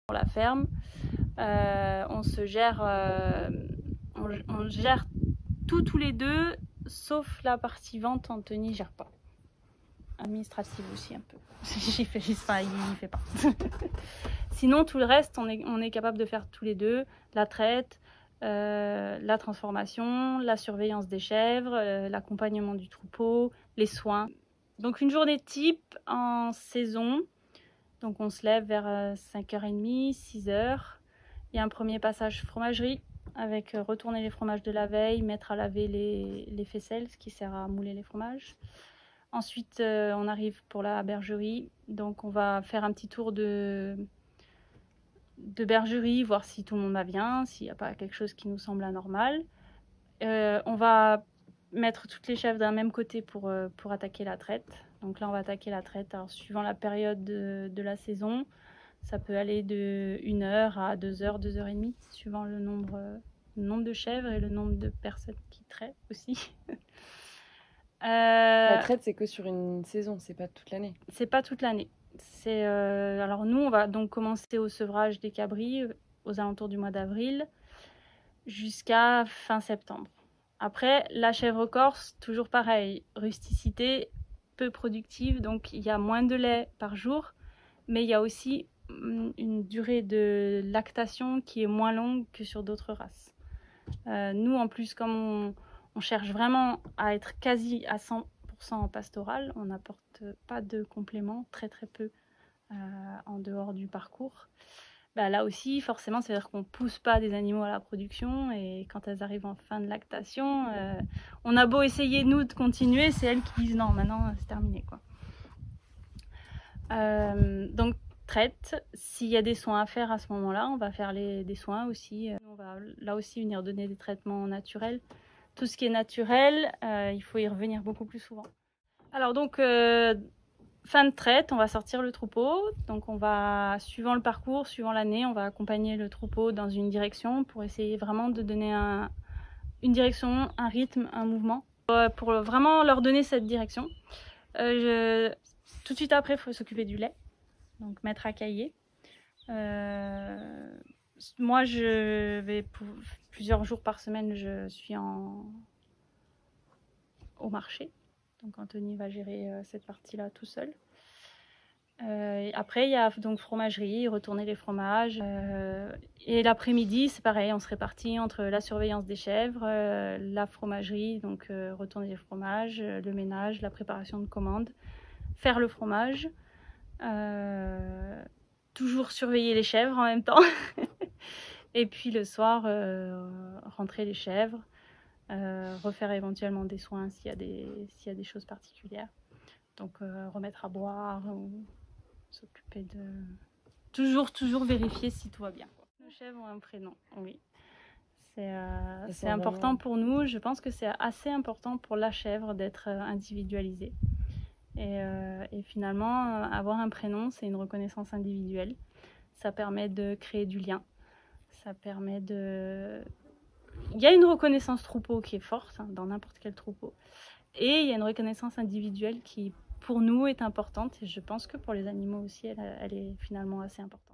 Pour la ferme, on gère tout tous les deux, sauf la partie vente, Anthony gère pas. Administrative aussi un peu. Il fait pas. Sinon tout le reste, on est capable de faire tous les deux. La traite, la transformation, la surveillance des chèvres, l'accompagnement du troupeau, les soins. Donc une journée type en saison. Donc on se lève vers 5h30, 6h. Il y a un premier passage fromagerie avec retourner les fromages de la veille, mettre à laver les faisselles, ce qui sert à mouler les fromages. Ensuite, on arrive pour la bergerie. Donc on va faire un petit tour de bergerie, voir si tout le monde va bien, s'il n'y a pas quelque chose qui nous semble anormal. On va mettre toutes les chèvres d'un même côté pour attaquer la traite. Donc là, on va attaquer la traite. Alors, suivant la période de la saison, ça peut aller de 1h à 2h, 2h30, suivant le nombre de chèvres et le nombre de personnes qui traitent aussi. La traite, c'est que sur une saison, c'est pas toute l'année. C'est pas toute l'année. Alors nous, on va donc commencer au sevrage des cabris aux alentours du mois d'avril jusqu'à fin septembre. Après, la chèvre corse, toujours pareil, rusticité, peu productive, donc il y a moins de lait par jour, mais il y a aussi une durée de lactation qui est moins longue que sur d'autres races. Nous, en plus, comme on cherche vraiment à être quasi à 100% en pastoral, on n'apporte pas de compléments, très très peu en dehors du parcours. Là aussi, forcément, c'est-à-dire qu'on ne pousse pas des animaux à la production et quand elles arrivent en fin de lactation, on a beau essayer, nous, de continuer, c'est elles qui disent non, maintenant, c'est terminé, quoi. Donc, traite. S'il y a des soins à faire à ce moment-là, on va faire des soins aussi. On va là aussi venir donner des traitements naturels. Tout ce qui est naturel, il faut y revenir beaucoup plus souvent. Alors donc, fin de traite, on va sortir le troupeau. Donc on va, suivant le parcours, suivant l'année, on va accompagner le troupeau dans une direction pour essayer vraiment de donner une direction, un rythme, un mouvement. Pour vraiment leur donner cette direction. Tout de suite après, il faut s'occuper du lait. Donc mettre à cailler. Moi, je vais plusieurs jours par semaine, je suis au marché. Donc Anthony va gérer cette partie-là tout seul. Après, il y a donc fromagerie, retourner les fromages. Et l'après-midi, c'est pareil, on se répartit entre la surveillance des chèvres, la fromagerie, donc retourner les fromages, le ménage, la préparation de commandes, faire le fromage, toujours surveiller les chèvres en même temps. Et puis le soir, rentrer les chèvres, refaire éventuellement des soins s'il y a des choses particulières. Donc remettre à boire ou s'occuper de... Toujours vérifier si tout va bien. Nos chèvres ont un prénom, oui. C'est important pour nous. Je pense que c'est assez important pour la chèvre d'être individualisée. Et finalement, avoir un prénom, c'est une reconnaissance individuelle. Ça permet de créer du lien. Ça permet de... Il y a une reconnaissance troupeau qui est forte, dans n'importe quel troupeau. Et il y a une reconnaissance individuelle qui, pour nous, est importante. Et je pense que pour les animaux aussi, elle est finalement assez importante.